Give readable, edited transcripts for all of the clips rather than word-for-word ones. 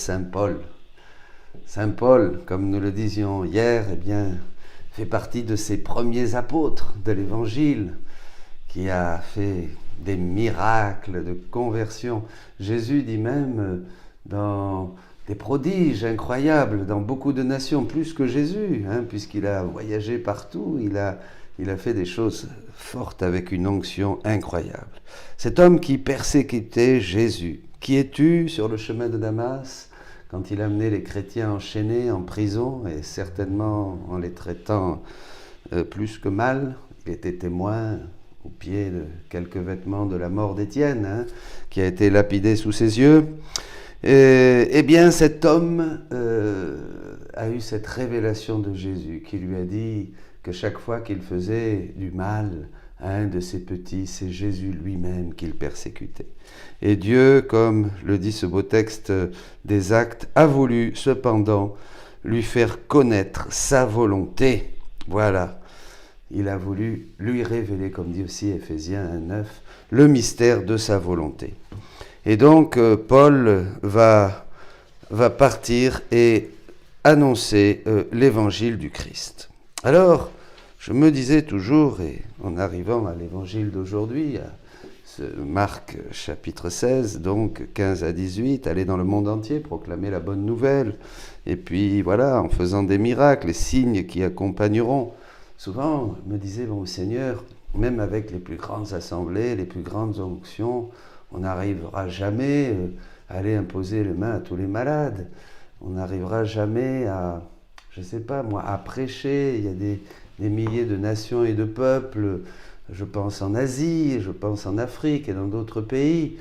Saint Paul. Saint Paul, comme nous le disions hier, fait partie de ces premiers apôtres de l'Évangile, qui a fait des miracles de conversion. Jésus dit même dans des prodiges incroyables dans beaucoup de nations, plus que Jésus, puisqu'il a voyagé partout, il a fait des choses fortes avec une onction incroyable. Cet homme qui persécutait Jésus, qui est tu sur le chemin de Damas, quand il amenait les chrétiens enchaînés en prison, et certainement en les traitant plus que mal, il était témoin au pied de quelques vêtements de la mort d'Étienne, qui a été lapidé sous ses yeux. Eh bien, cet homme a eu cette révélation de Jésus, qui lui a dit que chaque fois qu'il faisait du mal à un de ses petits, c'est Jésus lui-même qu'il persécutait. Et Dieu, comme le dit ce beau texte des Actes, a voulu cependant lui faire connaître sa volonté. Voilà, il a voulu lui révéler, comme dit aussi Éphésiens 1:9, le mystère de sa volonté. Et donc, Paul va partir et annoncer l'évangile du Christ. Alors, je me disais toujours, et en arrivant à l'évangile d'aujourd'hui, à ce Marc chapitre 16, donc 15 à 18, aller dans le monde entier, proclamer la bonne nouvelle, et puis voilà, en faisant des miracles, les signes qui accompagneront. Souvent, je me disais, bon Seigneur, même avec les plus grandes assemblées, les plus grandes onctions, on n'arrivera jamais à aller imposer les mains à tous les malades. On n'arrivera jamais à, je ne sais pas moi, à prêcher. Il y a des milliers de nations et de peuples, je pense en Asie, je pense en Afrique et dans d'autres pays.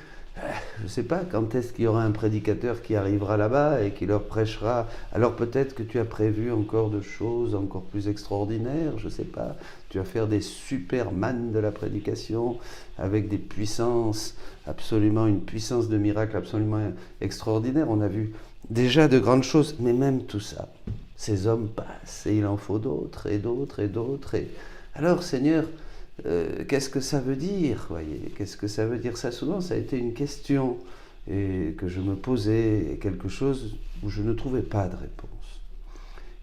Je ne sais pas quand est-ce qu'il y aura un prédicateur qui arrivera là-bas et qui leur prêchera. Alors peut-être que tu as prévu encore de choses encore plus extraordinaires, je ne sais pas. Tu vas faire des superman de la prédication avec des puissances, absolument une puissance de miracle absolument extraordinaire. On a vu déjà de grandes choses, mais même tout ça, ces hommes passent et il en faut d'autres et d'autres et d'autres. Et alors Seigneur, qu'est-ce que ça veut dire, voyez ? Qu'est-ce que ça veut dire ? Ça, souvent, ça a été une question et que je me posais, quelque chose où je ne trouvais pas de réponse.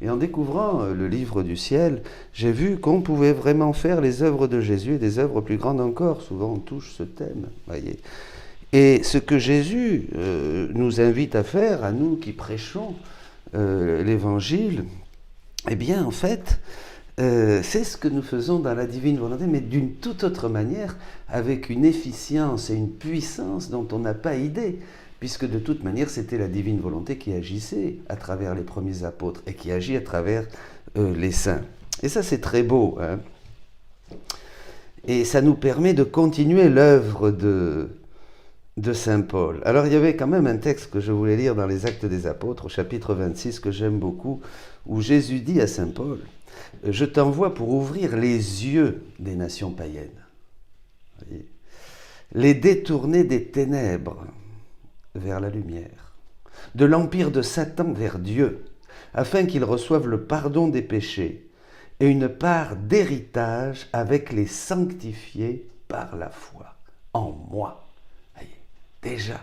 Et en découvrant le livre du ciel, j'ai vu qu'on pouvait vraiment faire les œuvres de Jésus et des œuvres plus grandes encore. Souvent, on touche ce thème, voyez. Et ce que Jésus nous invite à faire, à nous qui prêchons l'Évangile, eh bien, en fait, c'est ce que nous faisons dans la divine volonté, mais d'une toute autre manière, avec une efficience et une puissance dont on n'a pas idée, puisque de toute manière, c'était la divine volonté qui agissait à travers les premiers apôtres et qui agit à travers les saints. Et ça, c'est très beau, Et ça nous permet de continuer l'œuvre de Saint Paul. Alors, il y avait quand même un texte que je voulais lire dans les Actes des Apôtres, au chapitre 26, que j'aime beaucoup, où Jésus dit à Saint Paul, « Je t'envoie pour ouvrir les yeux des nations païennes, voyez, les détourner des ténèbres vers la lumière, de l'empire de Satan vers Dieu, afin qu'ils reçoivent le pardon des péchés et une part d'héritage avec les sanctifiés par la foi en moi. » Déjà,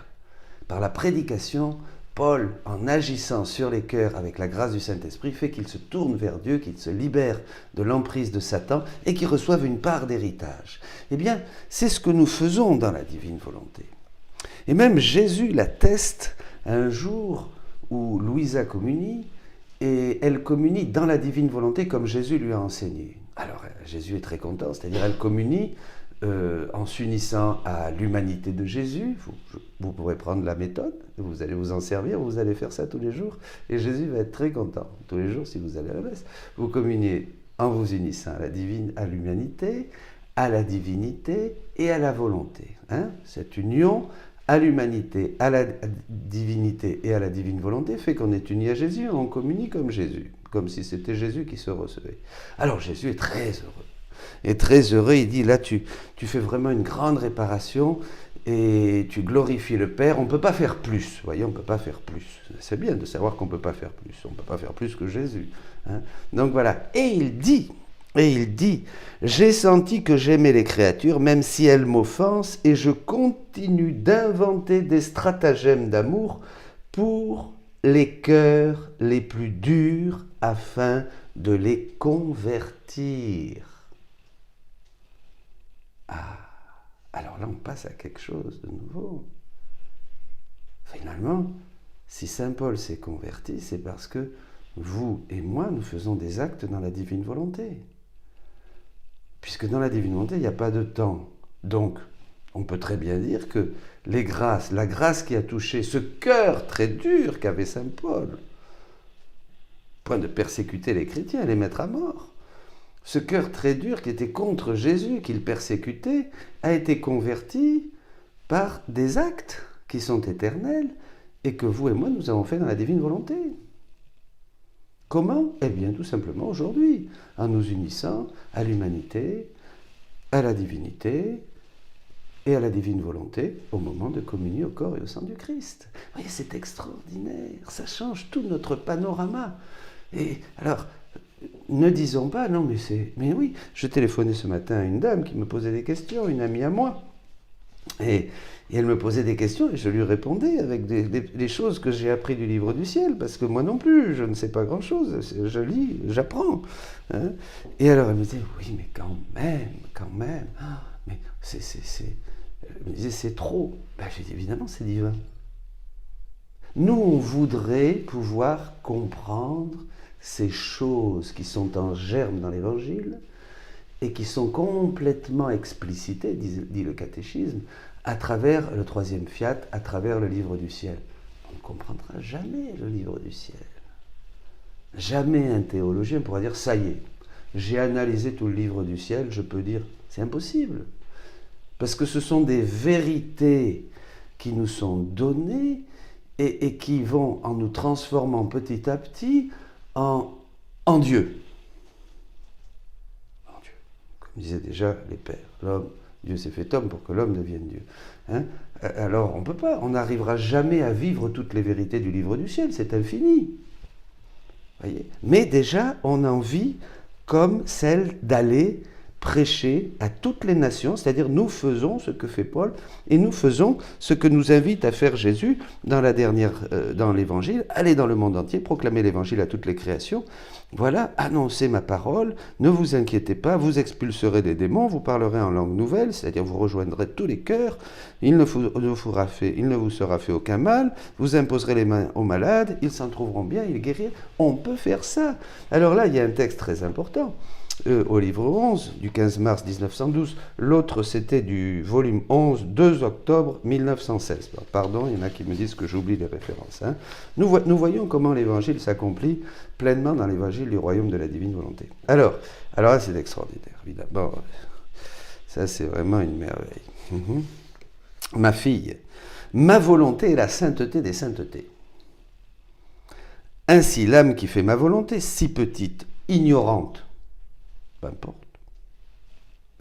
par la prédication, Paul, en agissant sur les cœurs avec la grâce du Saint-Esprit, fait qu'ils se tournent vers Dieu, qu'ils se libèrent de l'emprise de Satan et qu'ils reçoivent une part d'héritage. Eh bien, c'est ce que nous faisons dans la divine volonté. Et même Jésus l'atteste un jour où Louisa communie, et elle communie dans la divine volonté comme Jésus lui a enseigné. Alors, Jésus est très content, c'est-à-dire elle communie en s'unissant à l'humanité de Jésus. Vous pourrez prendre la méthode, vous allez vous en servir, vous allez faire ça tous les jours, et Jésus va être très content. Tous les jours, si vous allez à la messe, vous communiez en vous unissant à l'humanité, à la divinité et à la volonté. Cette union à l'humanité, à la divinité et à la divine volonté fait qu'on est unis à Jésus, on communie comme Jésus, comme si c'était Jésus qui se recevait. Alors Jésus est très heureux. Et très heureux, il dit, là, tu fais vraiment une grande réparation et tu glorifies le Père. On ne peut pas faire plus, vous voyez, on ne peut pas faire plus. C'est bien de savoir qu'on ne peut pas faire plus. On ne peut pas faire plus que Jésus. Donc voilà, et il dit, j'ai senti que j'aimais les créatures, même si elles m'offensent, et je continue d'inventer des stratagèmes d'amour pour les cœurs les plus durs afin de les convertir. Ah, alors là on passe à quelque chose de nouveau. Finalement, si Saint Paul s'est converti, c'est parce que vous et moi, nous faisons des actes dans la divine volonté. Puisque dans la divine volonté, il n'y a pas de temps. Donc, on peut très bien dire que les grâces, la grâce qui a touché ce cœur très dur qu'avait Saint Paul, point de persécuter les chrétiens, les mettre à mort, ce cœur très dur qui était contre Jésus, qu'il persécutait, a été converti par des actes qui sont éternels et que vous et moi, nous avons fait dans la divine volonté. Comment ? Eh bien, tout simplement aujourd'hui, en nous unissant à l'humanité, à la divinité et à la divine volonté au moment de communier au corps et au sang du Christ. Vous voyez, c'est extraordinaire, ça change tout notre panorama. Et alors, ne disons pas, non mais oui, je téléphonais ce matin à une dame qui me posait des questions, une amie à moi, et elle me posait des questions et je lui répondais avec des choses que j'ai appris du livre du ciel, parce que moi non plus, je ne sais pas grand-chose, je lis, j'apprends. Hein. Et alors elle me disait, oui mais quand même, mais elle me disait, c'est trop. Ben, j'ai dit, évidemment, c'est divin. Nous, on voudrait pouvoir comprendre ces choses qui sont en germe dans l'Évangile et qui sont complètement explicitées, dit le catéchisme, à travers le troisième fiat, à travers le livre du ciel. On ne comprendra jamais le livre du ciel. Jamais un théologien pourra dire, ça y est, j'ai analysé tout le livre du ciel, je peux dire, c'est impossible. Parce que ce sont des vérités qui nous sont données et qui vont, en nous transformant petit à petit, en Dieu. En Dieu. Comme disaient déjà les pères, l'homme, Dieu s'est fait homme pour que l'homme devienne Dieu. Hein? Alors on ne peut pas, on n'arrivera jamais à vivre toutes les vérités du livre du ciel, c'est infini. Voyez. Mais déjà, on en vit comme celle d'aller prêcher à toutes les nations, c'est-à-dire nous faisons ce que fait Paul et nous faisons ce que nous invite à faire Jésus dans l'Évangile, allez dans le monde entier, proclamez l'Évangile à toutes les créations, voilà, annoncez ma parole, ne vous inquiétez pas, vous expulserez des démons, vous parlerez en langue nouvelle, c'est-à-dire vous rejoindrez tous les cœurs, il ne vous sera fait aucun mal, vous imposerez les mains aux malades, ils s'en trouveront bien, ils guériront, on peut faire ça. Alors là, il y a un texte très important, au livre 11, du 15 mars 1912. L'autre, c'était du volume 11, 2 octobre 1916. Pardon, il y en a qui me disent que j'oublie les références. Hein. Nous voyons comment l'évangile s'accomplit pleinement dans l'évangile du royaume de la divine volonté. Alors là, c'est extraordinaire, évidemment. Ça, c'est vraiment une merveille. Ma fille, ma volonté est la sainteté des saintetés. Ainsi, l'âme qui fait ma volonté, si petite, ignorante, peu importe.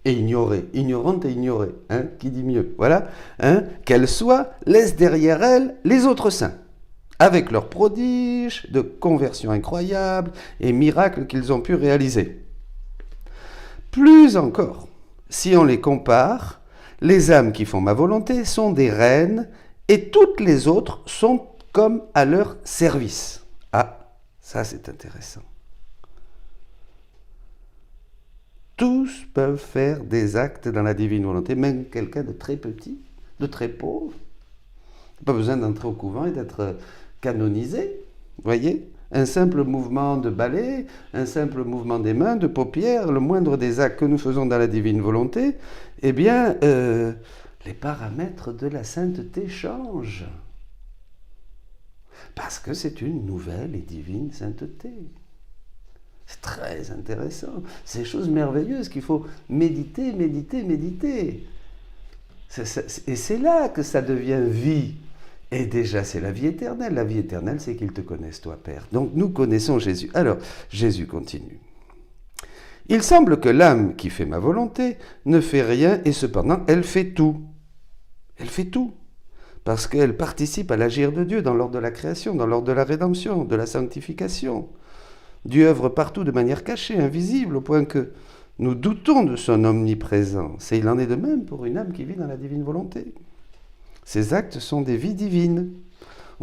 Et ignorée, ignorante et ignorée, hein, qui dit mieux, voilà, hein, qu'elle soit, laisse derrière elle les autres saints, avec leurs prodiges de conversion incroyables et miracles qu'ils ont pu réaliser. Plus encore, si on les compare, les âmes qui font ma volonté sont des reines et toutes les autres sont comme à leur service. Ah, ça c'est intéressant. Tous peuvent faire des actes dans la divine volonté, même quelqu'un de très petit, de très pauvre. Pas besoin d'entrer au couvent et d'être canonisé, voyez ? Un simple mouvement de balai, un simple mouvement des mains, de paupières, le moindre des actes que nous faisons dans la divine volonté, eh bien, les paramètres de la sainteté changent. Parce que c'est une nouvelle et divine sainteté. C'est très intéressant. C'est des choses merveilleuses qu'il faut méditer. Et c'est là que ça devient vie. Et déjà, c'est la vie éternelle. La vie éternelle, c'est qu'ils te connaissent, toi, Père. Donc, nous connaissons Jésus. Alors, Jésus continue. Il semble que l'âme qui fait ma volonté ne fait rien et cependant, elle fait tout. Elle fait tout. Parce qu'elle participe à l'agir de Dieu dans l'ordre de la création, dans l'ordre de la rédemption, de la sanctification. Dieu œuvre partout de manière cachée, invisible, au point que nous doutons de son omniprésence. Et il en est de même pour une âme qui vit dans la divine volonté. Ces actes sont des vies divines.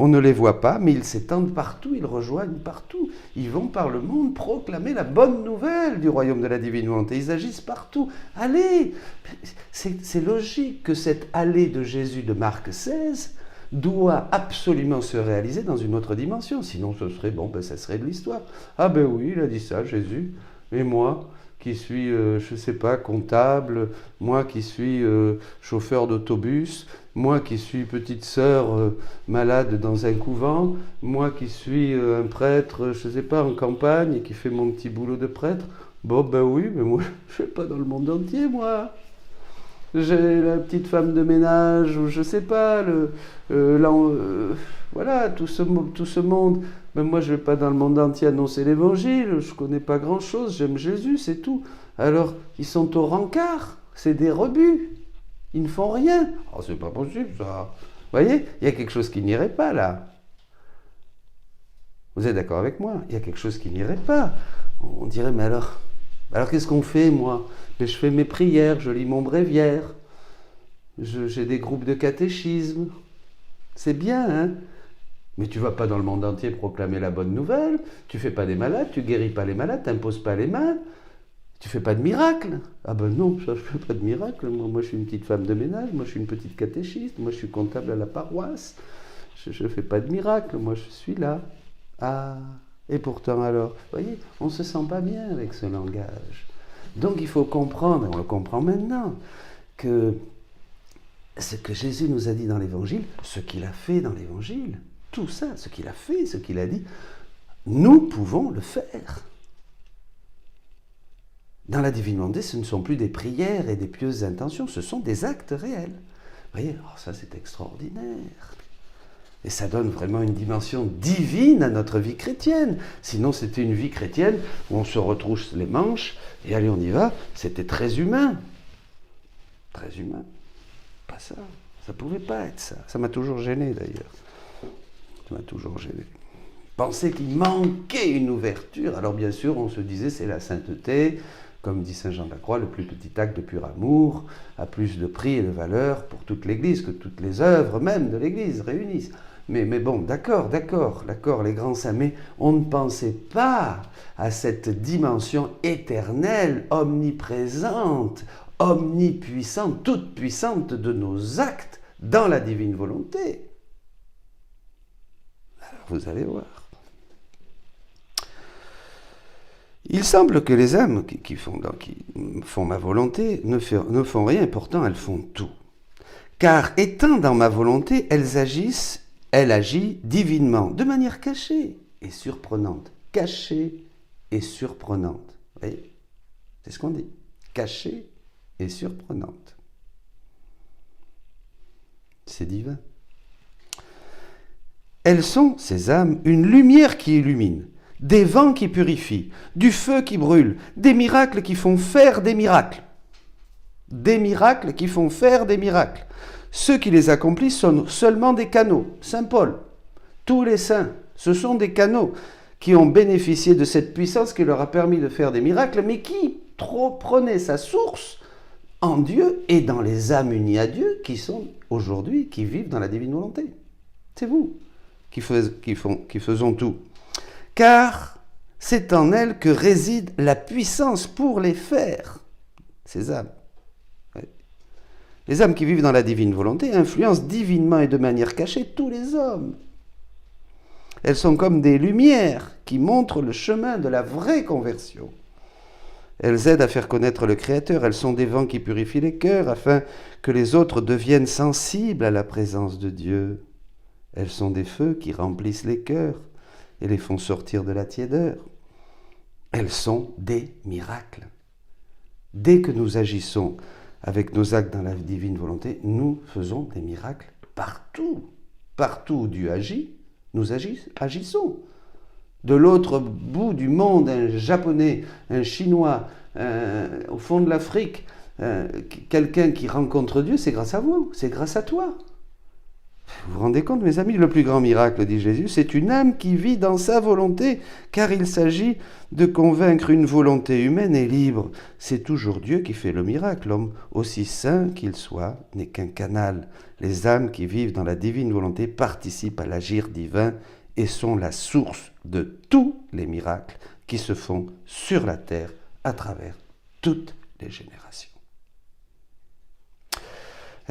On ne les voit pas, mais ils s'étendent partout, ils rejoignent partout. Ils vont par le monde proclamer la bonne nouvelle du royaume de la divine volonté. Ils agissent partout. Allez, c'est logique que cette allée de Jésus de Marc 16 doit absolument se réaliser dans une autre dimension. Sinon, ce serait, ça serait de l'histoire. Ah ben oui, il a dit ça, Jésus. Et moi qui suis, je ne sais pas, comptable, moi qui suis chauffeur d'autobus, moi qui suis petite sœur malade dans un couvent, moi qui suis un prêtre, je ne sais pas, en campagne et qui fait mon petit boulot de prêtre, ben oui, mais moi je ne suis pas dans le monde entier, moi. J'ai la petite femme de ménage, ou je ne sais pas, voilà, tout ce monde. Mais moi, je ne vais pas dans le monde entier annoncer l'évangile, je ne connais pas grand-chose, j'aime Jésus, c'est tout. Alors, ils sont au rencard, c'est des rebuts, ils ne font rien. Oh, c'est pas possible, ça. Vous voyez, il y a quelque chose qui n'irait pas, là. Vous êtes d'accord avec moi? Il y a quelque chose qui n'irait pas. On dirait, mais alors qu'est-ce qu'on fait, moi? Mais je fais mes prières, je lis mon bréviaire, j'ai des groupes de catéchisme. C'est bien, hein? Mais tu ne vas pas dans le monde entier proclamer la bonne nouvelle, tu ne fais pas des malades, tu ne guéris pas les malades, tu n'imposes pas les mains, tu ne fais pas de miracle. Ah ben non, ça, je ne fais pas de miracle. Moi, je suis une petite femme de ménage, moi, je suis une petite catéchiste, moi, je suis comptable à la paroisse. Je ne fais pas de miracle, moi, je suis là. Ah, et pourtant alors, vous voyez, on ne se sent pas bien avec ce langage. Donc il faut comprendre, et on le comprend maintenant, que ce que Jésus nous a dit dans l'Évangile, ce qu'il a fait dans l'Évangile, tout ça, ce qu'il a fait, ce qu'il a dit, nous pouvons le faire. Dans la divine volonté, ce ne sont plus des prières et des pieuses intentions, ce sont des actes réels. Vous voyez, alors ça c'est extraordinaire. Et ça donne vraiment une dimension divine à notre vie chrétienne. Sinon, c'était une vie chrétienne où on se retrousse les manches et allez, on y va. C'était très humain. Très humain. Pas ça. Ça pouvait pas être ça. Ça m'a toujours gêné, d'ailleurs. Ça m'a toujours gêné. Penser qu'il manquait une ouverture. Alors, bien sûr, on se disait, c'est la sainteté. Comme dit saint Jean de la Croix, le plus petit acte de pur amour a plus de prix et de valeur pour toute l'Église que toutes les œuvres même de l'Église réunissent. Mais bon, d'accord, les grands saints, mais on ne pensait pas à cette dimension éternelle, omniprésente, omnipuissante, toute puissante de nos actes dans la divine volonté. Alors vous allez voir. Il semble que les âmes qui font ma volonté ne font rien, et pourtant elles font tout. Car étant dans ma volonté, elle agit divinement, de manière cachée et surprenante. Cachée et surprenante. Vous voyez? C'est ce qu'on dit. Cachée et surprenante. C'est divin. Elles sont, ces âmes, une lumière qui illumine, des vents qui purifient, du feu qui brûle, des miracles qui font faire des miracles. Des miracles qui font faire des miracles. Ceux qui les accomplissent sont seulement des canaux. Saint Paul, tous les saints, ce sont des canaux qui ont bénéficié de cette puissance qui leur a permis de faire des miracles, mais qui prenaient sa source en Dieu et dans les âmes unies à Dieu qui sont aujourd'hui, qui vivent dans la divine volonté. C'est vous qui faisons tout. Car c'est en elles que réside la puissance pour les faire, ces âmes. Les âmes qui vivent dans la divine volonté influencent divinement et de manière cachée tous les hommes. Elles sont comme des lumières qui montrent le chemin de la vraie conversion. Elles aident à faire connaître le Créateur. Elles sont des vents qui purifient les cœurs afin que les autres deviennent sensibles à la présence de Dieu. Elles sont des feux qui remplissent les cœurs et les font sortir de la tiédeur. Elles sont des miracles. Dès que nous agissons avec nos actes dans la divine volonté, nous faisons des miracles partout. Partout où Dieu agit, nous agissons. De l'autre bout du monde, un Japonais, un Chinois, au fond de l'Afrique, quelqu'un qui rencontre Dieu, c'est grâce à vous, c'est grâce à toi. Vous vous rendez compte, mes amis, le plus grand miracle, dit Jésus, c'est une âme qui vit dans sa volonté, car il s'agit de convaincre une volonté humaine et libre. C'est toujours Dieu qui fait le miracle. L'homme, aussi saint qu'il soit, n'est qu'un canal. Les âmes qui vivent dans la divine volonté participent à l'agir divin et sont la source de tous les miracles qui se font sur la terre à travers toutes les générations.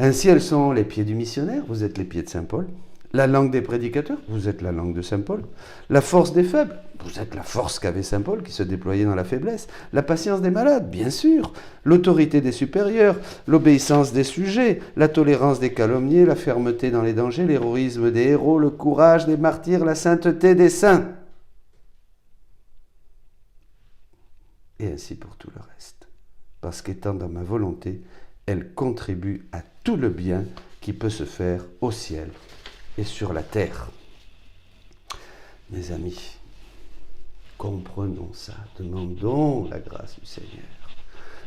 Ainsi, elles sont les pieds du missionnaire, vous êtes les pieds de Saint Paul. La langue des prédicateurs, vous êtes la langue de Saint Paul. La force des faibles, vous êtes la force qu'avait Saint Paul qui se déployait dans la faiblesse. La patience des malades, bien sûr. L'autorité des supérieurs, l'obéissance des sujets, la tolérance des calomniés, la fermeté dans les dangers, l'héroïsme des héros, le courage des martyrs, la sainteté des saints. Et ainsi pour tout le reste. Parce qu'étant dans ma volonté, elle contribue à tout le bien qui peut se faire au ciel et sur la terre. Mes amis, comprenons ça, demandons la grâce du Seigneur.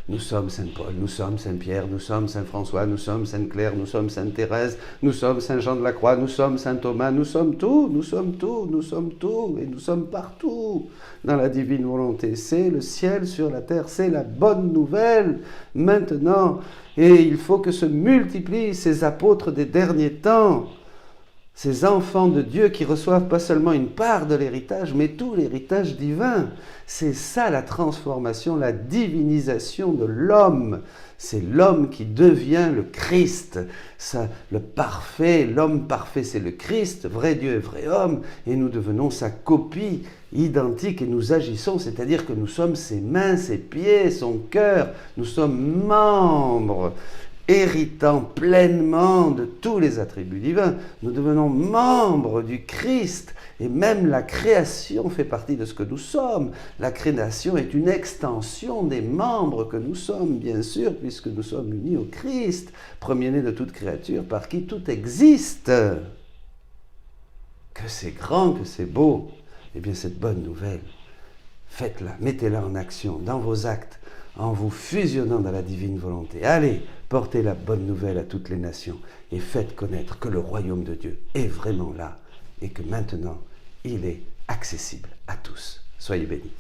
Nous sommes Saint Paul, nous sommes Saint Pierre, nous sommes Saint François, nous sommes Sainte Claire, nous sommes Sainte Thérèse, nous sommes Saint Jean de la Croix, nous sommes Saint Thomas, nous sommes tout, nous sommes tout, nous sommes tout, et nous sommes partout dans la divine volonté. C'est le ciel sur la terre, c'est la bonne nouvelle maintenant. Et il faut que se multiplient ces apôtres des derniers temps, ces enfants de Dieu qui reçoivent pas seulement une part de l'héritage, mais tout l'héritage divin. C'est ça la transformation, la divinisation de l'homme. C'est l'homme qui devient le Christ. Ça, le parfait, l'homme parfait, c'est le Christ, vrai Dieu et vrai homme. Et nous devenons sa copie identique et nous agissons, c'est-à-dire que nous sommes ses mains, ses pieds, son cœur. Nous sommes membres, héritant pleinement de tous les attributs divins. Nous devenons membres du Christ et même la création fait partie de ce que nous sommes. La création est une extension des membres que nous sommes, bien sûr, puisque nous sommes unis au Christ, premier-né de toute créature par qui tout existe. Que c'est grand, que c'est beau. Eh bien, cette bonne nouvelle, faites-la, mettez-la en action dans vos actes, en vous fusionnant dans la divine volonté. Allez, portez la bonne nouvelle à toutes les nations et faites connaître que le royaume de Dieu est vraiment là et que maintenant, il est accessible à tous. Soyez bénis.